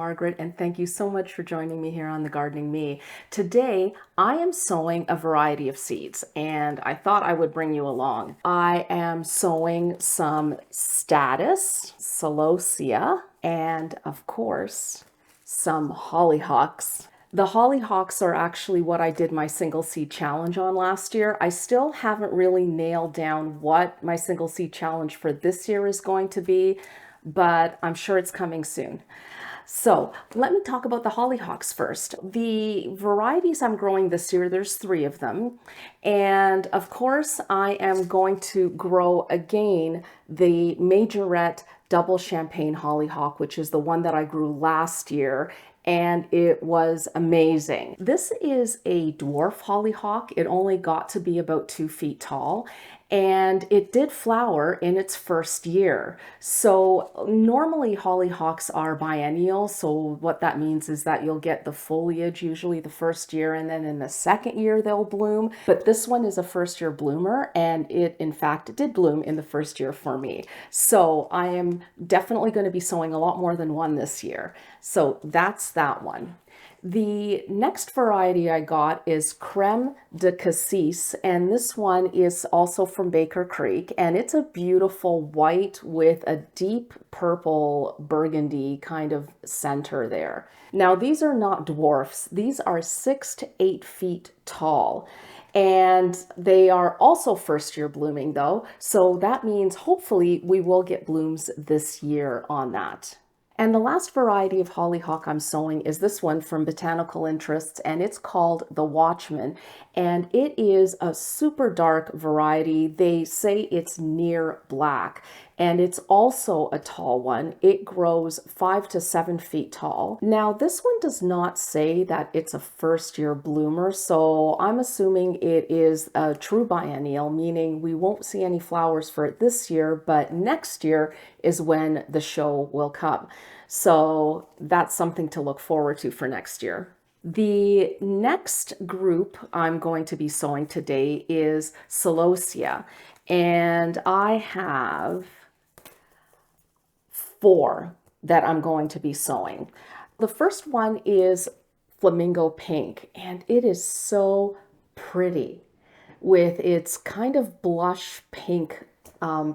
Margaret, and thank you so much for joining me here on The Gardening Me. Today, I am sowing a variety of seeds, and I thought I would bring you along. I am sowing some Statice, Celosia, and of course, some Hollyhocks. The Hollyhocks are actually what I did my single seed challenge on last year. I still haven't really nailed down what my single seed challenge for this year is going to be, but I'm sure it's coming soon. So let me talk about the Hollyhocks first. The varieties I'm growing this year, there's 3 of them. And of course, I am going to grow again the Majorette double champagne hollyhock, which is the one that I grew last year, and it was amazing. This is a dwarf hollyhock. It only got to be about 2 feet tall, and it did flower in its first year. So normally hollyhocks are biennial. So what that means is that you'll get the foliage usually the first year, and then in the second year they'll bloom. But this one is a first year bloomer, and it in fact did bloom in the first year for me. So I am definitely going to be sowing a lot more than one this year. So that's that one. The next variety I got is Crème de Cassis, and this one is also from Baker Creek, and it's a beautiful white with a deep purple burgundy kind of center there. Now, these are not dwarfs. These are 6 to 8 feet tall. And they are also first year blooming though. So that means hopefully we will get blooms this year on that. And the last variety of hollyhock I'm sowing is this one from Botanical Interests, and it's called the Watchman. And it is a super dark variety. They say it's near black, and it's also a tall one. It grows 5 to 7 feet tall. Now, this one does not say that it's a first year bloomer, so I'm assuming it is a true biennial, meaning we won't see any flowers for it this year, but next year is when the show will come. So that's something to look forward to for next year. The next group I'm going to be sowing today is Celosia, and I have 4 that I'm going to be sowing. The first one is Flamingo Pink, and it is so pretty with its kind of blush pink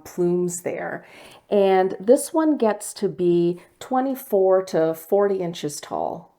plumes there. And this one gets to be 24 to 40 inches tall.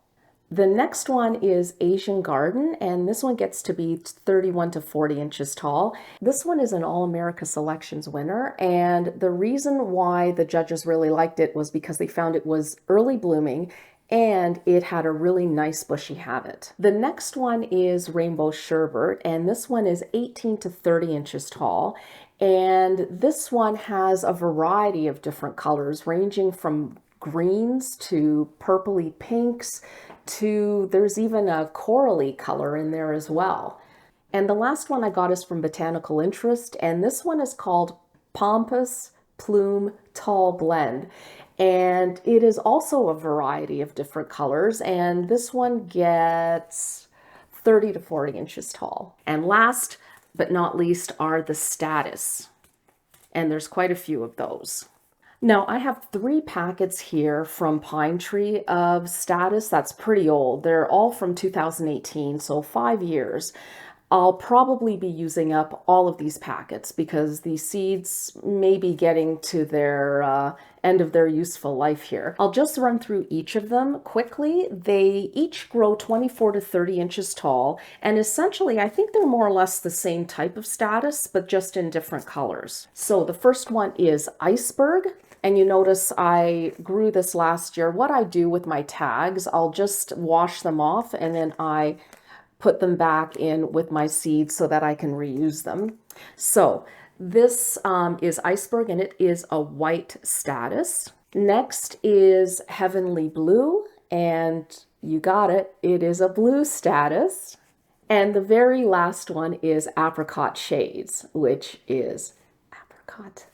The next one is Asian Garden, and this one gets to be 31 to 40 inches tall. This one is an All-America Selections winner, and the reason why the judges really liked it was because they found it was early blooming and it had a really nice bushy habit. The next one is Rainbow Sherbert, and this one is 18 to 30 inches tall. And this one has a variety of different colors, ranging from greens to purpley pinks to there's even a corally color in there as well. And the last one I got is from Botanical Interest, and this one is called Pampas Plume Tall Blend. And it is also a variety of different colors, and this one gets 30 to 40 inches tall. And last but not least are the Statice, and there's quite a few of those. Now, I have 3 packets here from Pine Tree of Statice. That's pretty old. They're all from 2018, so 5 years. I'll probably be using up all of these packets because the seeds may be getting to their end of their useful life here. I'll just run through each of them quickly. They each grow 24 to 30 inches tall, and essentially I think they're more or less the same type of Statice, but just in different colors. So the first one is Iceberg. And you notice I grew this last year. What I do with my tags, I'll just wash them off and then I put them back in with my seeds so that I can reuse them. So this is Iceberg, and it is a white Statice. Next is Heavenly Blue, and you got it, it is a blue Statice. And the very last one is Apricot Shades, which is Apricot.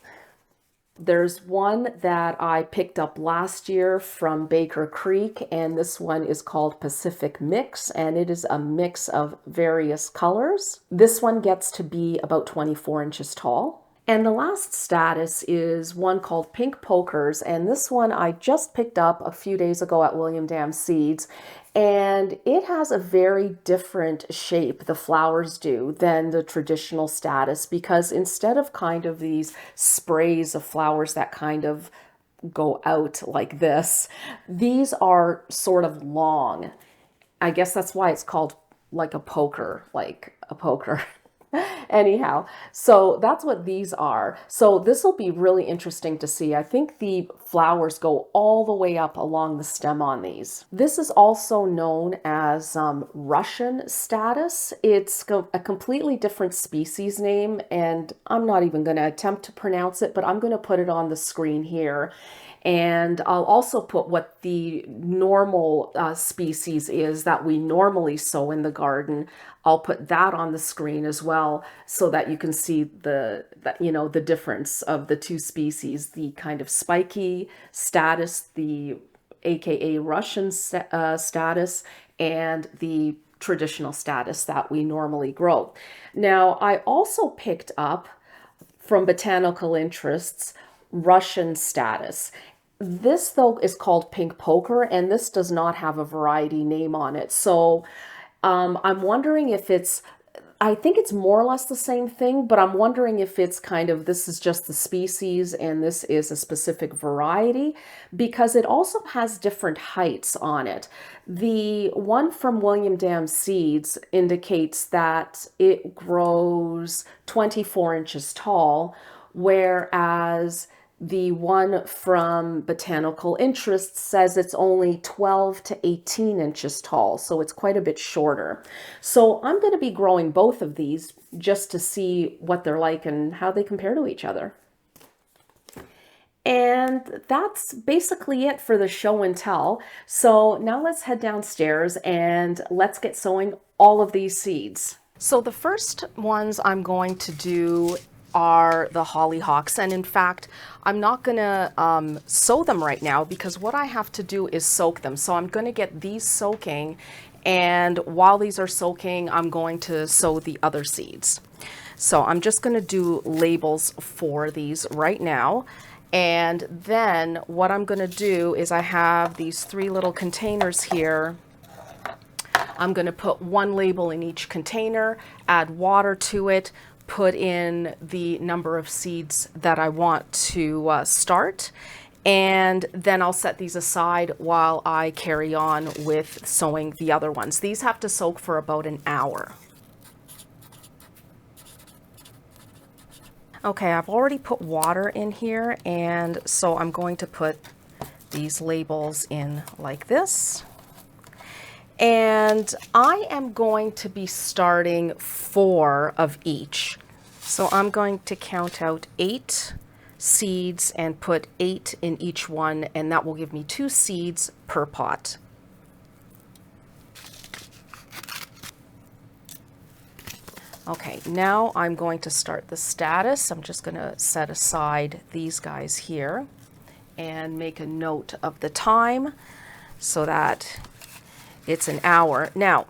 There's one that I picked up last year from Baker Creek, and this one is called Pacific Mix, and it is a mix of various colors. This one gets to be about 24 inches tall. And the last status is one called Pink Pokers, and this one I just picked up a few days ago at William Dam Seeds, and it has a very different shape, the flowers do, than the traditional status, because instead of kind of these sprays of flowers that kind of go out like this, these are sort of long. I guess that's why it's called like a poker, like a poker. Anyhow, so that's what these are. So this will be really interesting to see. I think the flowers go all the way up along the stem on these. This is also known as Russian Statice. It's a completely different species name, and I'm not even going to attempt to pronounce it, but I'm going to put it on the screen here. And I'll also put what the normal species is that we normally sow in the garden. I'll put that on the screen as well, so that you can see the difference of the two species, the kind of spiky status, the AKA Russian status, and the traditional status that we normally grow. Now, I also picked up from Botanical Interests Russian Statice. This, though, is called Pink Poker, and this does not have a variety name on it. So I'm wondering if I think it's more or less the same thing, but I'm wondering if it's kind of, this is just the species and this is a specific variety, because it also has different heights on it. The one from William Dam Seeds indicates that it grows 24 inches tall, whereas the one from Botanical Interests says it's only 12 to 18 inches tall, so it's quite a bit shorter. So I'm going to be growing both of these just to see what they're like and how they compare to each other. And that's basically it for the show and tell. So now let's head downstairs and let's get sowing all of these seeds. So the first ones I'm going to do are the hollyhocks, and in fact I'm not gonna sow them right now because what I have to do is soak them. So I'm going to get these soaking, and while these are soaking I'm going to sow the other seeds. So I'm just going to do labels for these right now, and then what I'm going to do is I have these 3 little containers here. I'm going to put 1 label in each container, add water to it, put in the number of seeds that I want to start, and then I'll set these aside while I carry on with sowing the other ones. These have to soak for about an hour. Okay, I've already put water in here, and so I'm going to put these labels in like this. And I am going to be starting 4 of each. So I'm going to count out 8 seeds and put 8 in each one, and that will give me 2 seeds per pot. Okay, now I'm going to start the status. I'm just going to set aside these guys here and make a note of the time so that it's an hour. Now,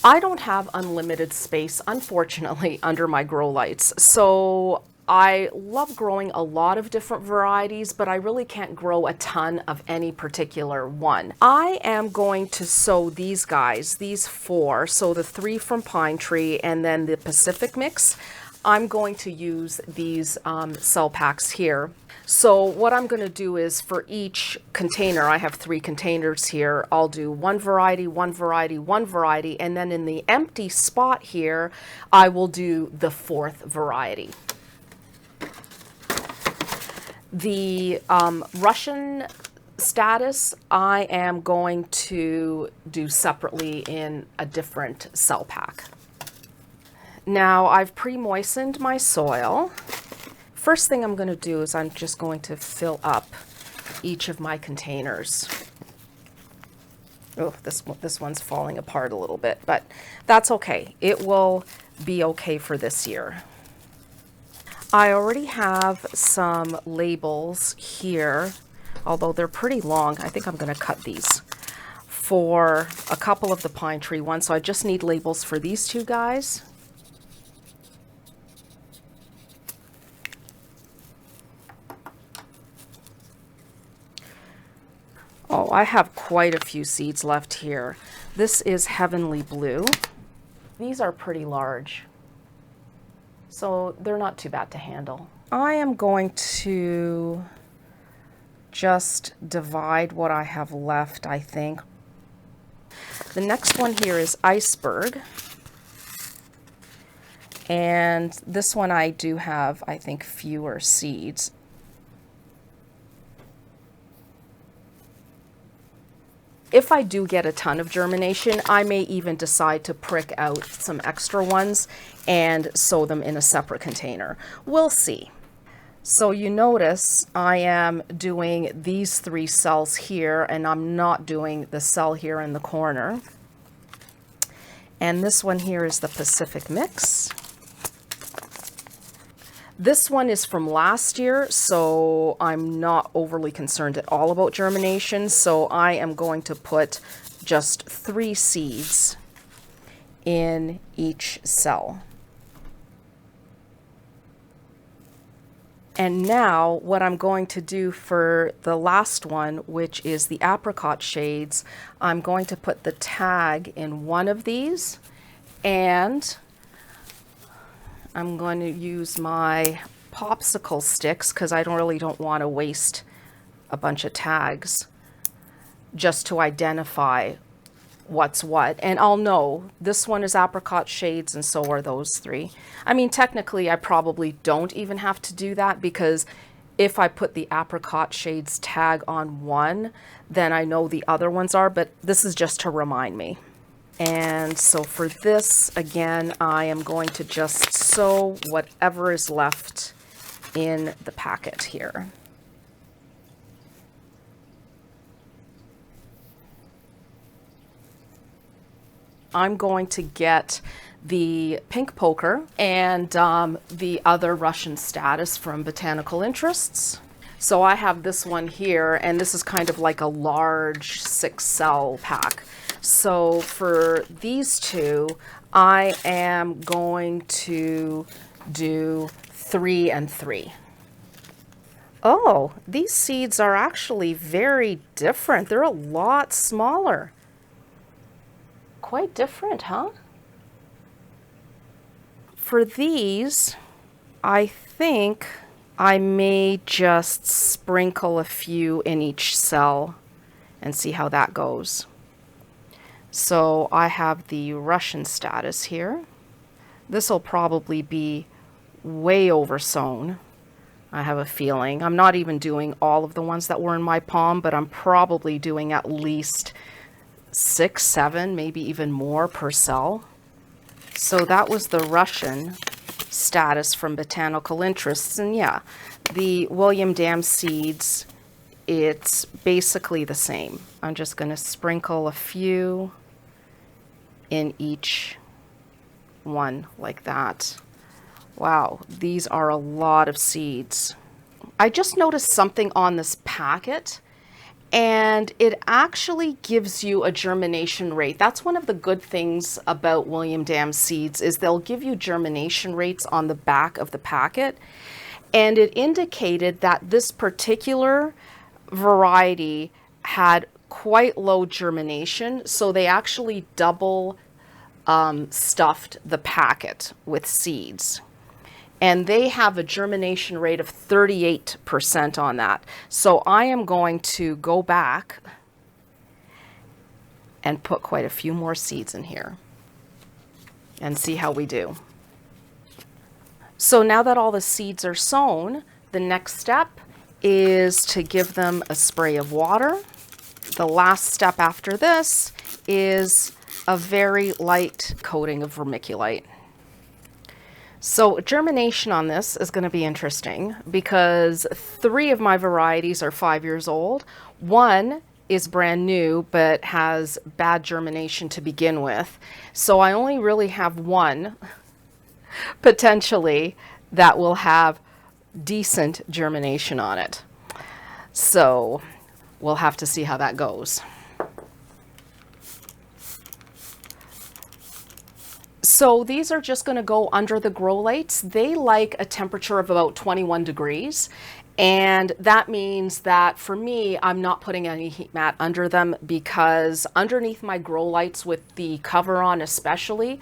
I don't have unlimited space, unfortunately, under my grow lights. So I love growing a lot of different varieties, but I really can't grow a ton of any particular one. I am going to sow these guys, these 4, so the 3 from Pine Tree and then the Pacific mix. I'm going to use these cell packs here. So what I'm going to do is for each container, I have 3 containers here, I'll do 1 variety, 1 variety, 1 variety, and then in the empty spot here, I will do the 4th variety. The Russian Statice, I am going to do separately in a different cell pack. Now I've pre-moistened my soil. First thing I'm going to do is I'm just going to fill up each of my containers. Oh, this one's falling apart a little bit, but that's okay. It will be okay for this year. I already have some labels here, although they're pretty long. I think I'm going to cut these for a couple of the Pine Tree ones. So I just need labels for these 2 guys. Oh, I have quite a few seeds left here. This is Heavenly Blue. These are pretty large, so they're not too bad to handle. I am going to just divide what I have left, I think. The next one here is Iceberg. And this one I do have, I think, fewer seeds. If I do get a ton of germination, I may even decide to prick out some extra ones and sow them in a separate container. We'll see. So you notice I am doing these 3 cells here, and I'm not doing the cell here in the corner. And this one here is the Pacific Mix. This one is from last year, so I'm not overly concerned at all about germination. So I am going to put just 3 seeds in each cell. And now what I'm going to do for the last one, which is the Apricot shades, I'm going to put the tag in one of these, and I'm going to use my popsicle sticks because I really don't want to waste a bunch of tags, just to identify what's what. And I'll know this one is Apricot shades and so are those 3. I mean, technically I probably don't even have to do that, because if I put the Apricot shades tag on one, then I know the other ones are, but this is just to remind me. And so for this, again, I am going to just sow whatever is left in the packet here. I'm going to get the pink poker and the other Russian Statice from Botanical Interests. So I have this one here, and this is kind of like a large 6-cell pack. So for these 2, I am going to do 3 and 3. Oh, these seeds are actually very different. They're a lot smaller. Quite different, huh? For these, I think I may just sprinkle a few in each cell and see how that goes. So I have the Russian Statice here. This will probably be way oversown, I have a feeling. I'm not even doing all of the ones that were in my palm, but I'm probably doing at least 6, 7, maybe even more per cell. So that was the Russian Statice from Botanical Interests. And yeah, the William Dam seeds, it's basically the same. I'm just going to sprinkle a few in each one like that. Wow, these are a lot of seeds. I just noticed something on this packet, and it actually gives you a germination rate. That's one of the good things about William Dam seeds, is they'll give you germination rates on the back of the packet. And it indicated that this particular variety had quite low germination, so they actually double stuffed the packet with seeds. And they have a germination rate of 38% on that. So I am going to go back and put quite a few more seeds in here and see how we do. So now that all the seeds are sown, the next step is to give them a spray of water. The last step after this is a very light coating of vermiculite. So germination on this is going to be interesting because 3 of my varieties are 5 years old. 1 is brand new but has bad germination to begin with. So I only really have 1 potentially that will have decent germination on it. So we'll have to see how that goes. So these are just going to go under the grow lights. They like a temperature of about 21 degrees. And that means that for me, I'm not putting any heat mat under them, because underneath my grow lights with the cover on especially,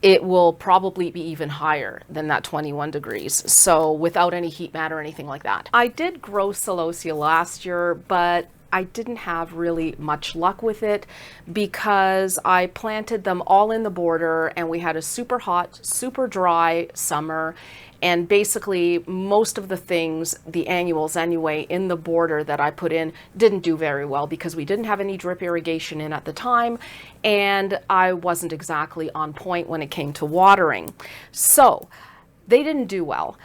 it will probably be even higher than that 21 degrees. So without any heat mat or anything like that. I did grow Celosia last year, but I didn't have really much luck with it because I planted them all in the border and we had a super hot, super dry summer. And basically most of the things, the annuals anyway, in the border that I put in didn't do very well because we didn't have any drip irrigation in at the time, and I wasn't exactly on point when it came to watering. So they didn't do well.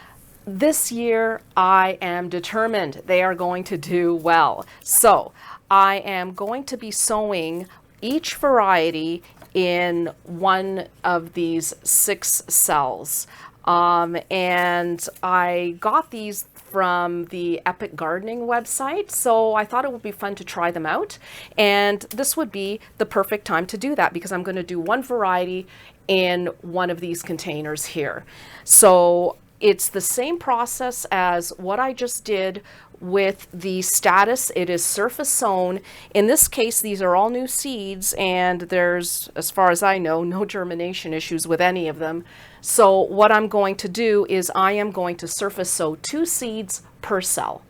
This year, I am determined they are going to do well. So I am going to be sowing each variety in one of these 6 cells. And I got these from the Epic Gardening website, so I thought it would be fun to try them out. And this would be the perfect time to do that because I'm going to do one variety in one of these containers here. So it's the same process as what I just did with the Statice. It is surface sown. In this case, these are all new seeds, and there's, as far as I know, no germination issues with any of them. So what I'm going to do is I am going to surface sow 2 seeds per cell.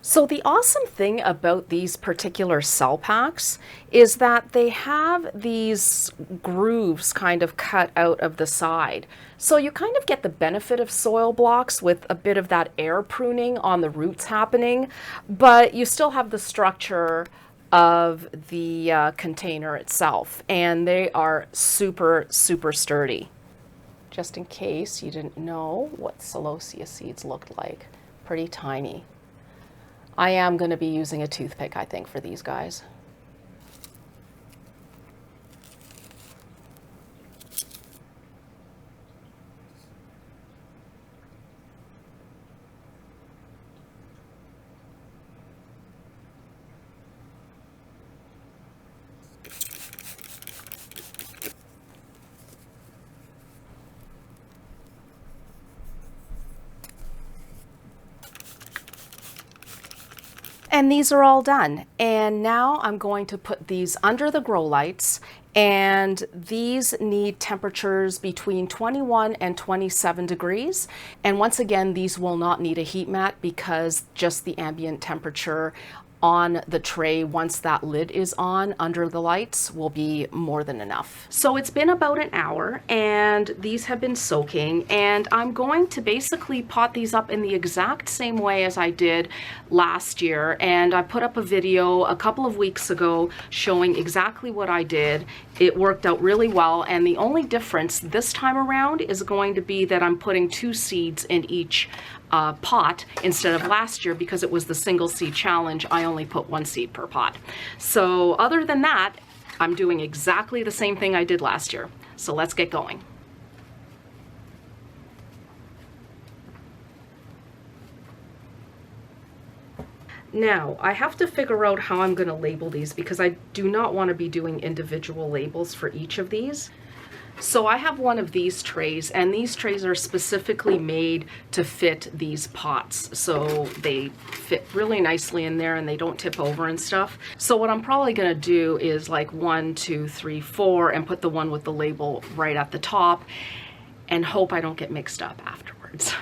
So the awesome thing about these particular cell packs is that they have these grooves kind of cut out of the side. So you kind of get the benefit of soil blocks with a bit of that air pruning on the roots happening, but you still have the structure of the container itself, and they are super, super sturdy. Just in case you didn't know what Celosia seeds looked like, pretty tiny. I am going to be using a toothpick, I think, for these guys. And these are all done. And now I'm going to put these under the grow lights, and these need temperatures between 21 and 27 degrees. And once again, these will not need a heat mat because just the ambient temperature on the tray, once that lid is on under the lights, will be more than enough. So it's been about an hour and these have been soaking, and I'm going to basically pot these up in the exact same way as I did last year. And I put up a video a couple of weeks ago showing exactly what I did. It worked out really well, and the only difference this time around is going to be that I'm putting 2 seeds in each pot instead of last year. Because it was the single seed challenge, I only put 1 seed per pot. So other than that, I'm doing exactly the same thing I did last year. So let's get going. Now, I have to figure out how I'm going to label these because I do not want to be doing individual labels for each of these. So I have one of these trays, and these trays are specifically made to fit these pots. So they fit really nicely in there and they don't tip over and stuff. So what I'm probably going to do is like 1, 2, 3, 4 and put the one with the label right at the top and hope I don't get mixed up afterwards.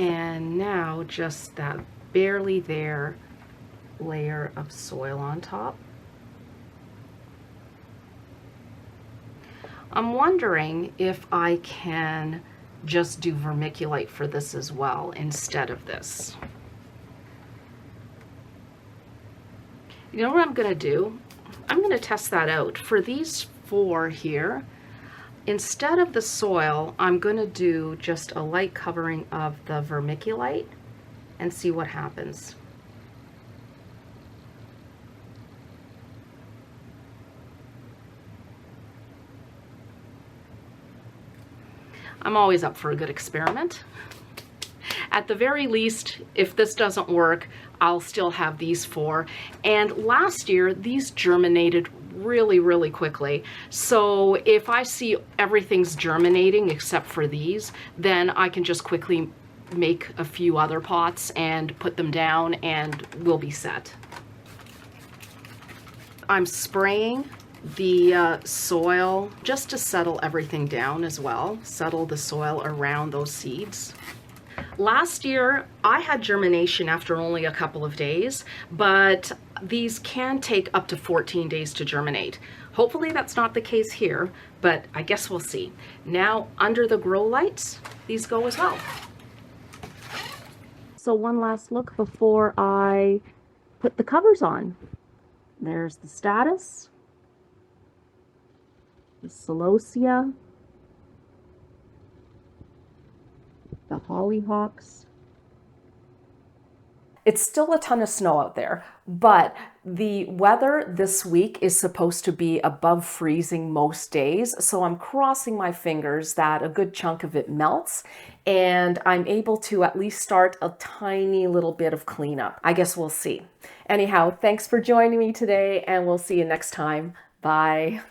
And now just that barely there layer of soil on top. I'm wondering if I can just do vermiculite for this as well instead of this. You know what I'm going to do? I'm going to test that out. For these 4 here, instead of the soil, I'm going to do just a light covering of the vermiculite and see what happens. I'm always up for a good experiment. At the very least, if this doesn't work, I'll still have these 4. And last year, these germinated really, really quickly. So if I see everything's germinating except for these, then I can just quickly make a few other pots and put them down and we'll be set. I'm spraying the soil just to settle everything down as well, settle the soil around those seeds. Last year, I had germination after only a couple of days, but these can take up to 14 days to germinate. Hopefully that's not the case here, but I guess we'll see. Now, under the grow lights, these go as well. So one last look before I put the covers on. There's the Statice, the Celosia, the Hollyhocks. It's still a ton of snow out there, but the weather this week is supposed to be above freezing most days, so I'm crossing my fingers that a good chunk of it melts and I'm able to at least start a tiny little bit of cleanup. I guess we'll see. Anyhow, thanks for joining me today and we'll see you next time. Bye.